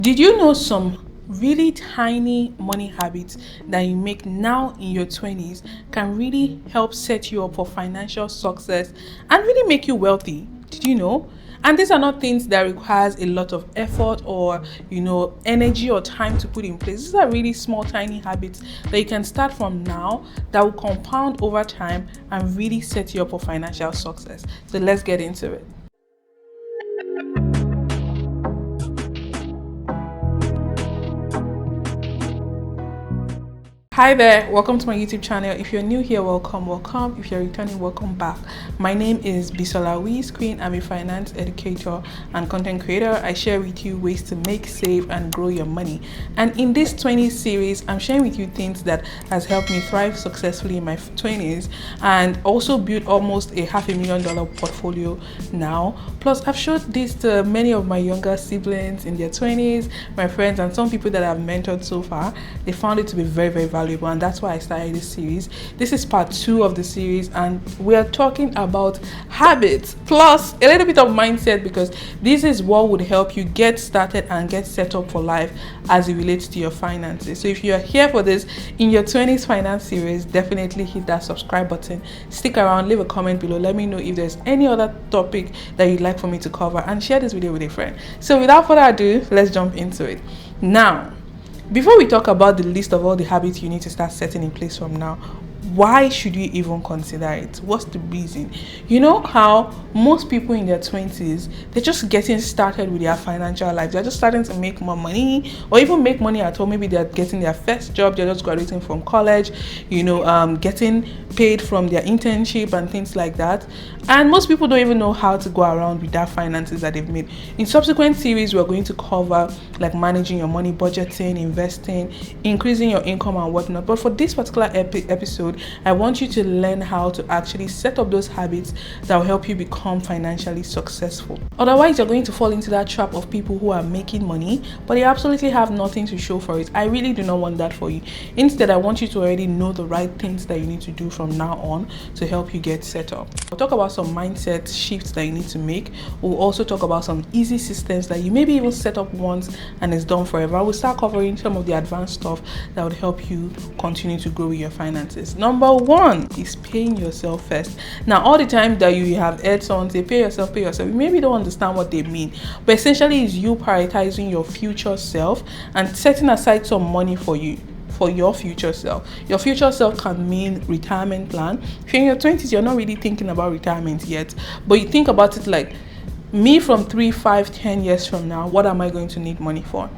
Did you know some really tiny money habits that you make now in your 20s can really help set you up for financial success and really make you wealthy? Did you know? And these are not things that requires a lot of effort or energy or time to put in place. These are really small tiny habits that you can start from now that will compound over time and really set you up for financial success. So let's get into it. Hi there, welcome to my YouTube channel. If you're new here, welcome. If you're returning, welcome back. My name is WhizQueen. I'm a finance educator and content creator. I share with you ways to make, save, and grow your money. And in this 20s series, I'm sharing with you things that has helped me thrive successfully in my 20s and also build almost a $500,000 portfolio now. Plus, I've showed this to many of my younger siblings in their 20s, my friends, and some people that I've mentored so far. They found it to be very, very valuable, and that's why I started this series. This is part 2 of the series, and we are talking about habits plus a little bit of mindset, because this is what would help you get started and get set up for life as it relates to your finances. So if you are here for this in your 20s finance series, definitely hit that subscribe button, stick around, leave a comment below, let me know if there's any other topic that you'd like for me to cover, and share this video with a friend. So without further ado, let's jump into it. Now, before we talk about the list of all the habits you need to start setting in place from now, why should you even consider it? What's the reason? You know how most people in their 20s, they're just getting started with their financial life. They're just starting to make more money, or even make money at all. Maybe they're getting their first job, they're just graduating from college, getting paid from their internship and things like that. And most people don't even know how to go around with that finances that they've made. In subsequent series, we're going to cover like managing your money, budgeting, investing, increasing your income and whatnot. But for this particular episode, I want you to learn how to actually set up those habits that will help you become financially successful. Otherwise, you're going to fall into that trap of people who are making money, but they absolutely have nothing to show for it. I really do not want that for you. Instead, I want you to already know the right things that you need to do from now on to help you get set up. We'll talk about some mindset shifts that you need to make. We'll also talk about some easy systems that you maybe even set up once and it's done forever. We'll start covering some of the advanced stuff that would help you continue to grow with your finances. Number 1 is paying yourself first. Now, all the time that you have heard someone say pay yourself, you maybe don't understand what they mean, but essentially is you prioritizing your future self and setting aside some money for you, for your future self. Your future self can mean retirement plan. If you're in your 20s, you're not really thinking about retirement yet, but you think about it like me from 3, 5, 10 years from now. What am I going to need money for?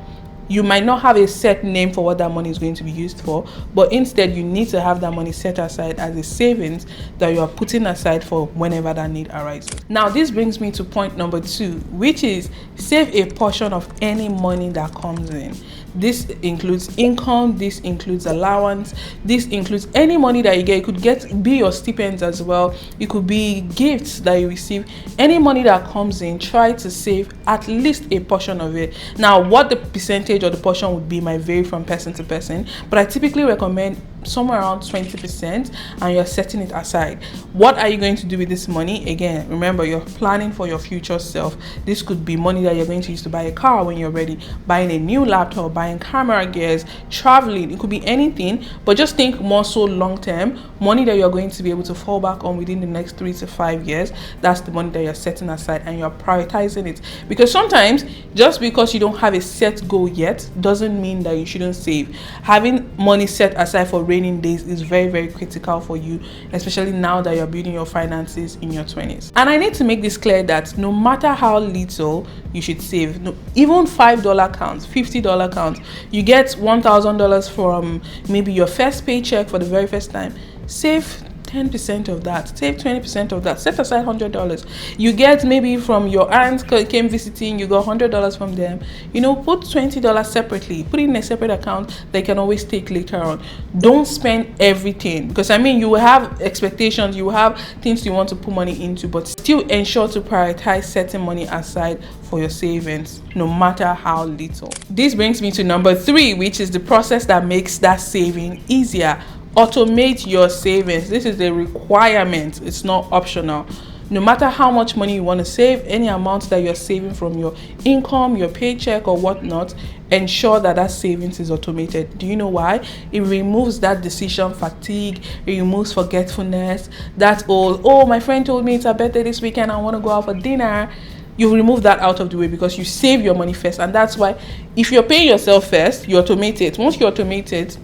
You might not have a set name for what that money is going to be used for, but instead you need to have that money set aside as a savings that you are putting aside for whenever that need arises. Now, this brings me to point number 2, which is save a portion of any money that comes in. This includes income, this includes allowance, this includes any money that you get. It could be your stipends as well. It could be gifts that you receive. Any money that comes in, try to save at least a portion of it. Now, what the percentage or the portion would be might vary from person to person, but I typically recommend somewhere around 20%, and you're setting it aside. What are you going to do with this money? Again, remember, you're planning for your future self. This could be money that you're going to use to buy a car when you're ready, buying a new laptop, buying camera gears, traveling. It could be anything, but just think more so long term, money that you're going to be able to fall back on within the next 3 to 5 years. That's the money that you're setting aside, and you're prioritizing it, because sometimes just because you don't have a set goal yet doesn't mean that you shouldn't save. Having money set aside for raining days is very, very critical for you, especially now that you're building your finances in your 20s. And I need to make this clear that no matter how little you should save, even $5 counts, $50 counts. You get $1,000 from maybe your first paycheck for the very first time. Save 10% of that, save 20% of that, set aside $100. You get maybe from your aunt came visiting, you got $100 from them, put $20 separately, put it in a separate account they can always take later on. Don't spend everything, because you will have expectations, you will have things you want to put money into, but still ensure to prioritize setting money aside for your savings, no matter how little. This brings me to number 3, which is the process that makes that saving easier. Automate your savings. This is a requirement, it's not optional. No matter how much money you want to save, any amount that you're saving from your income, your paycheck or whatnot, ensure that that savings is automated. Do you know why? It removes that decision fatigue, it removes forgetfulness, that oh, my friend told me it's her birthday this weekend, I want to go out for dinner. You remove that out of the way because you save your money first. And that's why if you're paying yourself first, you automate it. Once you automate it,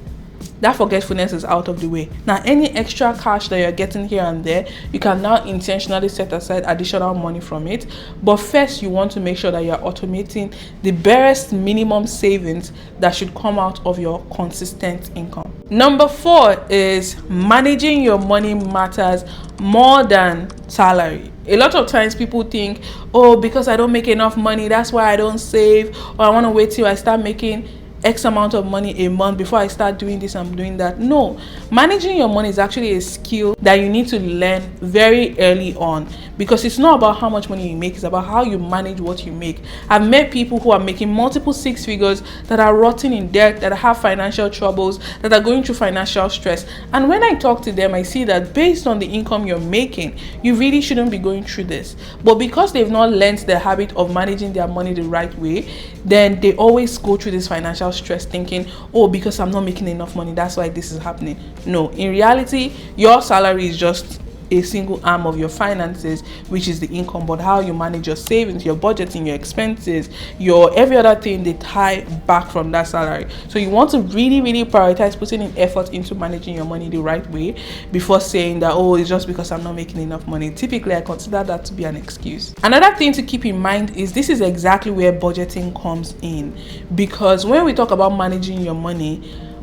that forgetfulness is out of the way. Now, any extra cash that you're getting here and there, you can now intentionally set aside additional money from it. But first, you want to make sure that you're automating the barest minimum savings that should come out of your consistent income. Number 4 is managing your money matters more than salary. A lot of times people think, oh, because I don't make enough money, that's why I don't save, or I want to wait till I start making X amount of money a month before I start doing this and doing that. No, managing your money is actually a skill that you need to learn very early on, because it's not about how much money you make, it's about how you manage what you make. I've met people who are making multiple 6 figures that are rotting in debt, that have financial troubles, that are going through financial stress. And when I talk to them, I see that based on the income you're making, you really shouldn't be going through this. But because they've not learned the habit of managing their money the right way, then they always go through this financial stress thinking, oh, because I'm not making enough money, that's why this is happening. No, in reality, your salary is just a single arm of your finances, which is the income. But how you manage your savings, your budgeting, your expenses, your every other thing, they tie back from that salary. So you want to really prioritize putting in effort into managing your money the right way before saying that, oh, it's just because I'm not making enough money. Typically, I consider that to be an excuse. Another thing to keep in mind is this is exactly where budgeting comes in, because when we talk about managing your money,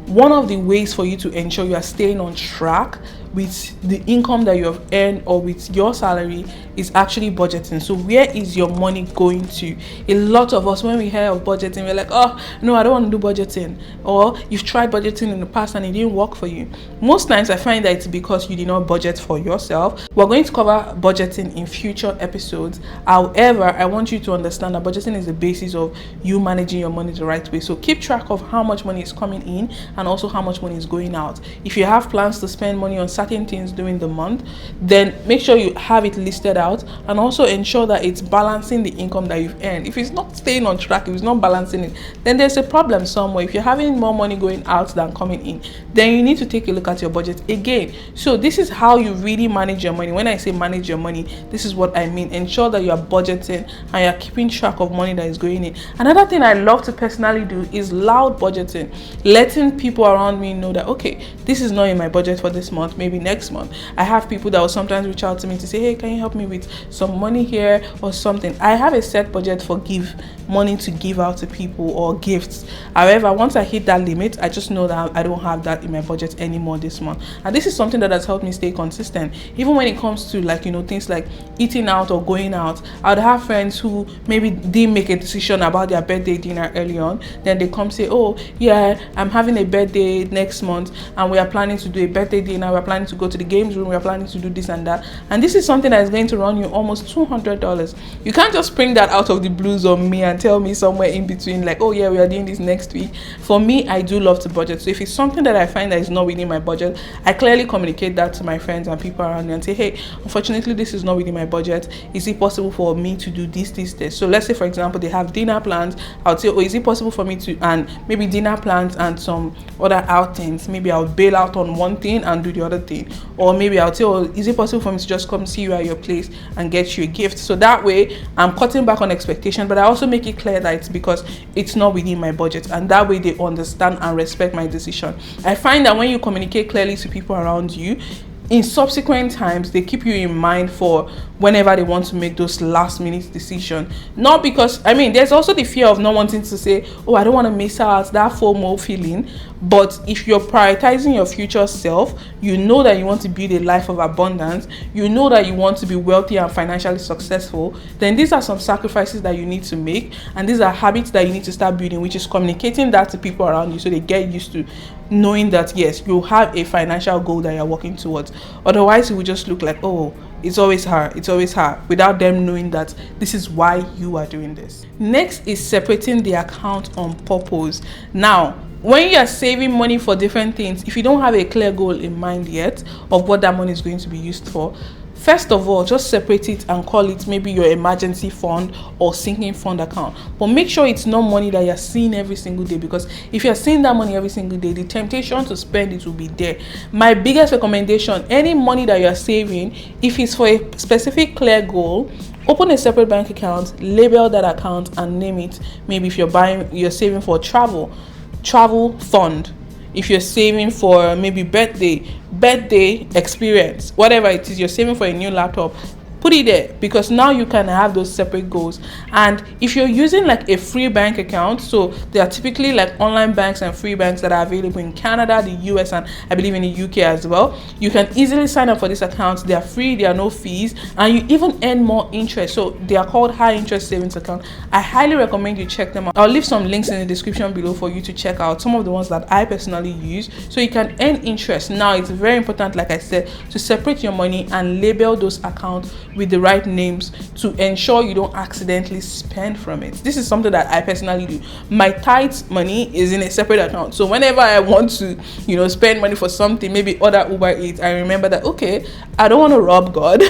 one of the ways for you to ensure you are staying on track with the income that you have earned or with your salary is actually budgeting. So where is your money going to? A lot of us, when we hear of budgeting, we're like, oh no, I don't want to do budgeting. Or you've tried budgeting in the past and it didn't work for you. Most times I find that it's because you did not budget for yourself. We're going to cover budgeting in future episodes. However, I want you to understand that budgeting is the basis of you managing your money the right way. So keep track of how much money is coming in and also how much money is going out. If you have plans to spend money on certain things during the month, then make sure you have it listed out and also ensure that it's balancing the income that you've earned. If it's not staying on track, if it's not balancing it, then there's a problem somewhere. If you're having more money going out than coming in, then you need to take a look at your budget again. So this is how you really manage your money. When I say manage your money, this is what I mean. Ensure that you are budgeting and you're keeping track of money that is going in. Another thing I love to personally do is loud budgeting, letting people around me know that, okay, this is not in my budget for this month, maybe next month. I have people that will sometimes reach out to me to say, hey, can you help me with some money here or something? I have a set budget for money to give out to people or gifts. However, once I hit that limit, I just know that I don't have that in my budget anymore this month. And this is something that has helped me stay consistent. Even when it comes to things like eating out or going out, I would have friends who maybe didn't make a decision about their birthday dinner early on. Then they come say, oh yeah, I'm having a birthday next month and we are planning to do a birthday dinner, we're planning to go to the games room, we're planning to do this and that. And this is something that is going to run you almost $200. You can't just spring that out of the blues on me and tell me somewhere in between like, oh yeah, we are doing this next week. For me, I do love to budget. So if it's something that I find that is not within my budget, I clearly communicate that to my friends and people around me and say, hey, unfortunately this is not within my budget. Is it possible for me to do this? So let's say, for example, they have dinner plans. I would say, oh, is it possible for me to, and maybe dinner plans and some other outings, maybe I'll bail out on one thing and do the other thing. Or maybe I'll say, oh, is it possible for me to just come see you at your place and get you a gift? So that way I'm cutting back on expectation, but I also make it clear that it's because it's not within my budget, and that way they understand and respect my decision. I find that when you communicate clearly to people around you, in subsequent times they keep you in mind for whenever they want to make those last minute decisions. Not because, there's also the fear of not wanting to say, oh, I don't want to miss out, that FOMO feeling. But if you're prioritizing your future self, you know that you want to build a life of abundance, you know that you want to be wealthy and financially successful, then these are some sacrifices that you need to make, and these are habits that you need to start building, which is communicating that to people around you so they get used to knowing that yes, you have a financial goal that you're working towards. Otherwise it will just look like, oh, it's always hard, without them knowing that this is why you are doing this. Next is separating the account on purpose. Now, when you are saving money for different things, if you don't have a clear goal in mind yet of what that money is going to be used for, First of all, just separate it and call it maybe your emergency fund or sinking fund account. But make sure it's not money that you're seeing every single day, because if you're seeing that money every single day, the temptation to spend it will be there. My biggest recommendation, any money that you're saving, if it's for a specific clear goal, open a separate bank account, label that account and name it. Maybe if you're saving for travel fund. If you're saving for maybe birthday experience, whatever it is, you're saving for a new laptop, put it there, because now you can have those separate goals. And if you're using like a free bank account, so there are typically like online banks and free banks that are available in Canada, the US, and I believe in the UK as well. You can easily sign up for these accounts. They are free, there are no fees, and you even earn more interest. So they are called high interest savings account. I highly recommend you check them out. I'll leave some links in the description below for you to check out some of the ones that I personally use, so you can earn interest. Now it's very important, like I said, to separate your money and label those accounts with the right names to ensure you don't accidentally spend from it. This is something that I personally do. My tithes money is in a separate account, so whenever I want to spend money for something, maybe order Uber Eats, I remember that okay, I don't want to rob God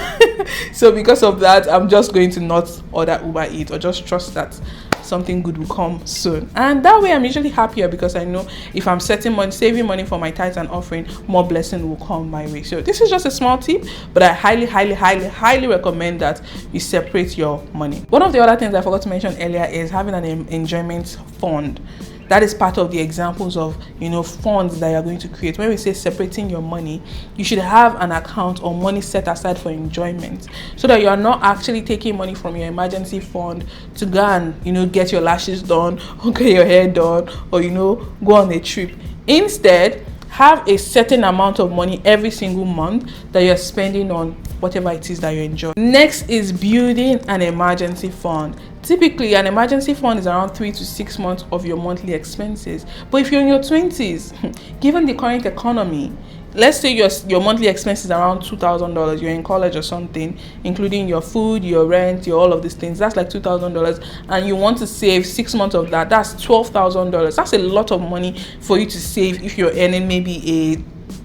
so because of that, I'm just going to not order Uber Eats, or just trust that something good will come soon. And that way I'm usually happier, because I know if I'm saving money for my tithes and offering, more blessing will come my way. So this is just a small tip, but I highly recommend that you separate your money. One of the other things I forgot to mention earlier is having an enjoyment fund. That is part of the examples of funds that you're going to create. When we say separating your money, you should have an account or money set aside for enjoyment, so that you are not actually taking money from your emergency fund to go and get your lashes done, or get your hair done, or go on a trip. Instead, have a certain amount of money every single month that you're spending on whatever it is that you enjoy. Next is building an emergency fund. Typically, an emergency fund is around 3 to 6 months of your monthly expenses. But if you're in your 20s, given the current economy, let's say your monthly expenses around $2,000, you're in college or something, including your food, your rent, all of these things, that's like $2,000, and you want to save 6 months of that, that's $12,000. That's a lot of money for you to save if you're earning maybe a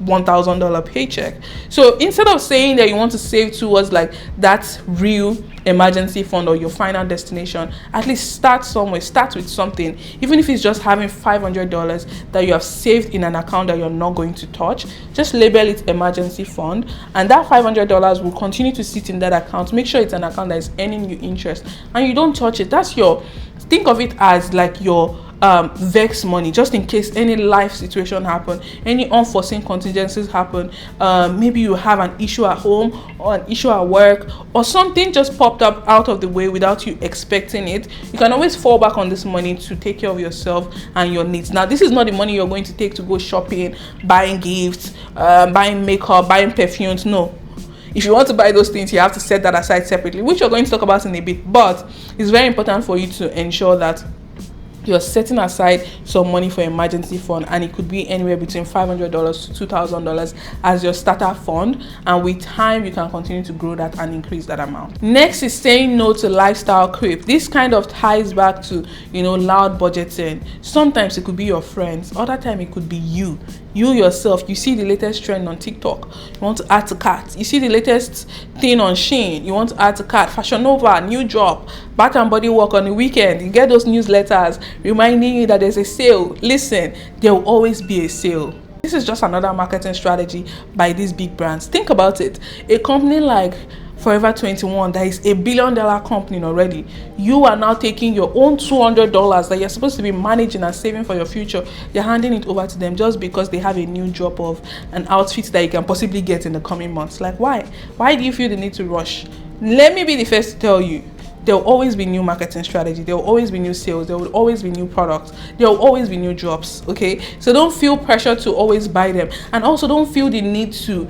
$1,000 paycheck. So instead of saying that you want to save towards like that real emergency fund or your final destination, at least start somewhere. Start with something, even if it's just having $500 that you have saved in an account that you're not going to touch. Just label it emergency fund, and that $500 will continue to sit in that account. Make sure it's an account that is earning you interest and you don't touch it. Think of it as like your vex money, just in case any life situation happen, any unforeseen contingencies happen. Maybe you have an issue at home or an issue at work, or something just popped up out of the way without you expecting it. You can always fall back on this money to take care of yourself and your needs. Now, this is not the money you're going to take to go shopping, buying gifts, buying makeup, buying perfumes. No. If you want to buy those things, you have to set that aside separately, which we're going to talk about in a bit. But it's very important for you to ensure that you're setting aside some money for emergency fund, and it could be anywhere between $500 to $2,000 as your starter fund, and with time you can continue to grow that and increase that amount. Next is saying no to lifestyle creep. This kind of ties back to loud budgeting. Sometimes it could be your friends, other time it could be you yourself. You see the latest trend on TikTok, you want to add to cart. You see the latest thing on Shein, you want to add to cart. Fashion Nova, new drop, Bath and Body Work on the weekend. You get those newsletters reminding you that there's a sale. Listen, there will always be a sale. This is just another marketing strategy by these big brands. Think about it. A company like Forever 21, that is $1 billion company already, you are now taking your own $200 that you're supposed to be managing and saving for your future, you're handing it over to them just because they have a new drop of an outfit that you can possibly get in the coming months. Like, why do you feel the need to rush? Let me be the first to tell you, there will always be new marketing strategy, there will always be new sales, there will always be new products, there will always be new drops. Okay, so don't feel pressure to always buy them, and also don't feel the need to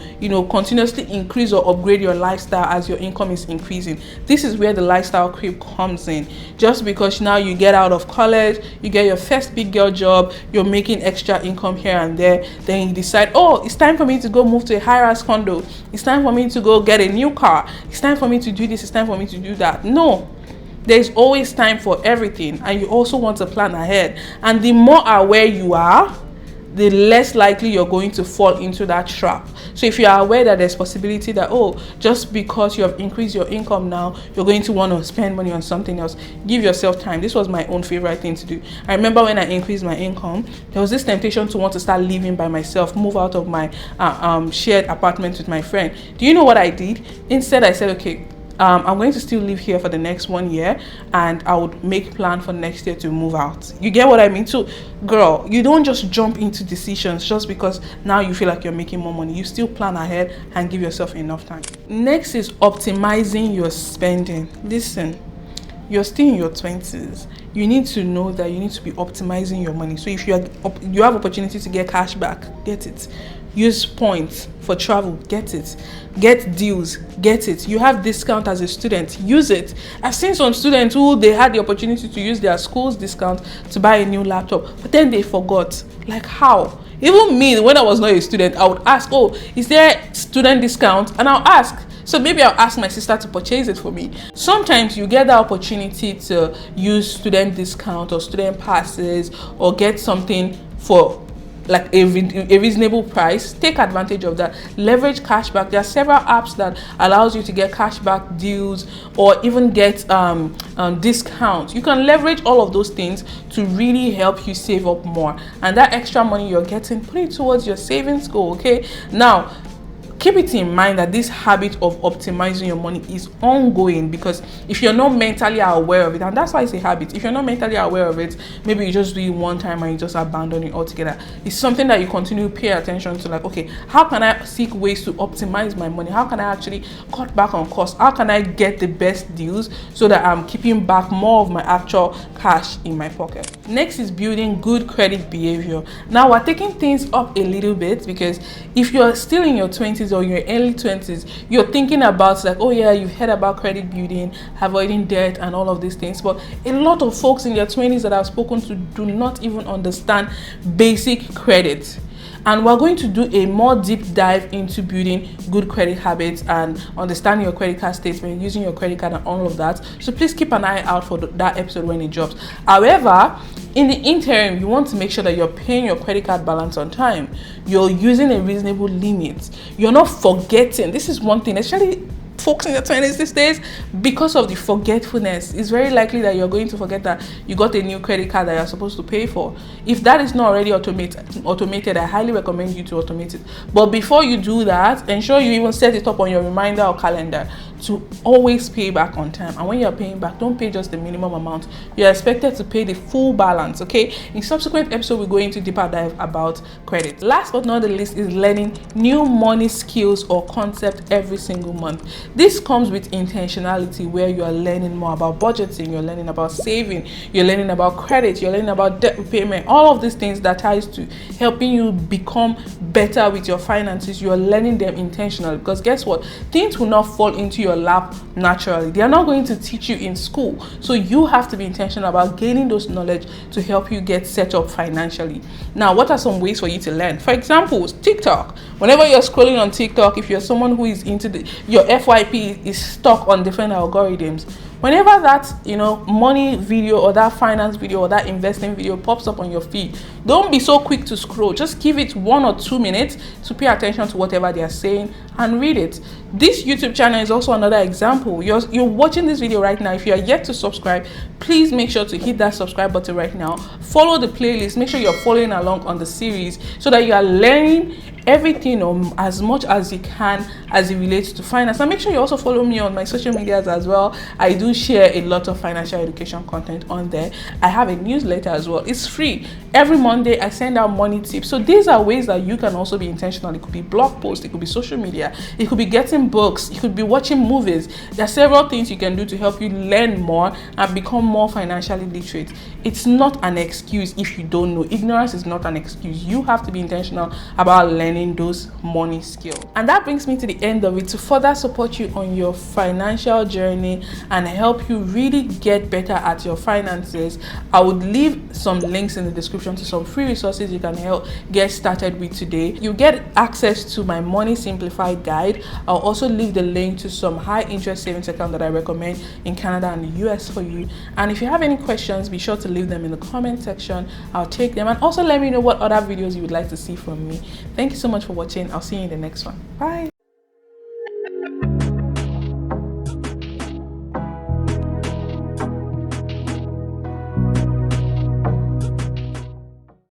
continuously increase or upgrade your lifestyle as your income is increasing. This is where the lifestyle creep comes in. Just because now you get out of college, you get your first big girl job, you're making extra income here and there, then you decide, oh, it's time for me to go move to a high-rise condo, it's time for me to go get a new car, it's time for me to do this, it's time for me to do that. No, there's always time for everything, and you also want to plan ahead. And the more aware you are, the less likely you're going to fall into that trap. So if you are aware that there's possibility that, oh, just because you have increased your income now, you're going to want to spend money on something else, give yourself time. This was my own favorite thing to do. I remember when I increased my income, there was this temptation to want to start living by myself, move out of my shared apartment with my friend. Do you know what I did? Instead, I said, okay, I'm going to still live here for the next 1 year, and I would make plan for next year to move out. You get what I mean? So, girl, you don't just jump into decisions just because now you feel like you're making more money. You still plan ahead and give yourself enough time. Next is optimizing your spending. Listen, you're still in your 20s. You need to know that you need to be optimizing your money. So if you have opportunity to get cash back, get it. Use points for travel, get it. Get deals, get it. You have discount as a student, use it. I've seen some students who they had the opportunity to use their school's discount to buy a new laptop, but then they forgot. Like, how? Even me, when I was not a student, I would ask, oh, is there student discount? And I'll ask. So maybe I'll ask my sister to purchase it for me. Sometimes you get the opportunity to use student discount or student passes or get something for like a reasonable price. Take advantage of that. Leverage cashback. There are several apps that allows you to get cashback deals or even get discounts. You can leverage all of those things to really help you save up more, and that extra money you're getting, put it towards your savings goal. Okay, now keep it in mind that this habit of optimizing your money is ongoing, because if you're not mentally aware of it, and that's why it's a habit, if you're not mentally aware of it, maybe you just do it one time and you just abandon it altogether. It's something that you continue to pay attention to, like, okay, how can I seek ways to optimize my money? How can I actually cut back on costs? How can I get the best deals so that I'm keeping back more of my actual cash in my pocket? Next is building good credit behavior. Now we're taking things up a little bit, because if you're still in your 20s or your early 20s, you're thinking about, like, oh yeah, you've heard about credit building, avoiding debt and all of these things, but a lot of folks in their 20s that I've spoken to do not even understand basic credit. And we're going to do a more deep dive into building good credit habits and understanding your credit card statement, using your credit card and all of that. So please keep an eye out for that episode when it drops. However, in the interim, you want to make sure that you're paying your credit card balance on time. You're using a reasonable limit. You're not forgetting. This is one thing, especially folks in their 20s these days, because of the forgetfulness. It's very likely that you're going to forget that you got a new credit card that you're supposed to pay for. If that is not already automated, I highly recommend you to automate it. But before you do that, ensure you even set it up on your reminder or calendar to always pay back on time. And when you're paying back, don't pay just the minimum amount. You're expected to pay the full balance. Okay, in subsequent episode we're going to deeper dive about credit. Last but not the least is learning new money skills or concept every single month. This comes with intentionality, where you are learning more about budgeting, you're learning about saving, you're learning about credit, you're learning about debt repayment, all of these things that ties to helping you become better with your finances. You're learning them intentionally, because guess what, things will not fall into your lap naturally. They are not going to teach you in school, so you have to be intentional about gaining those knowledge to help you get set up financially. Now, what are some ways for you to learn? For example, TikTok. Whenever you're scrolling on TikTok, if you're someone who is into your FYP is stuck on different algorithms, whenever that money video or that finance video or that investing video pops up on your feed, don't be so quick to scroll. Just give it 1 or 2 minutes to pay attention to whatever they are saying and read it. This YouTube channel is also another example. You're watching this video right now. If you are yet to subscribe, please make sure to hit that subscribe button right now. Follow the playlist. Make sure you're following along on the series so that you are learning everything as much as you can as it relates to finance. And make sure you also follow me on my social medias as well. I do share a lot of financial education content on there. I have a newsletter as well. It's free. Every Monday I send out money tips. So these are ways that you can also be intentional. It could be blog posts, it could be social media, it could be getting books, it could be watching movies. There are several things you can do to help you learn more and become more financially literate. It's not an excuse if you don't know. Ignorance is not an excuse. You have to be intentional about learning learning those money skills. And that brings me to the end of it. To further support you on your financial journey and help you really get better at your finances, I would leave some links in the description to some free resources you can help get started with today. You get access to my Money Simplified guide. I'll also leave the link to some high interest savings account that I recommend in Canada and the US for you. And if you have any questions, be sure to leave them in the comment section. I'll take them, and also let me know what other videos you would like to see from me. Thank you so much for watching. I'll see you in the next one. Bye.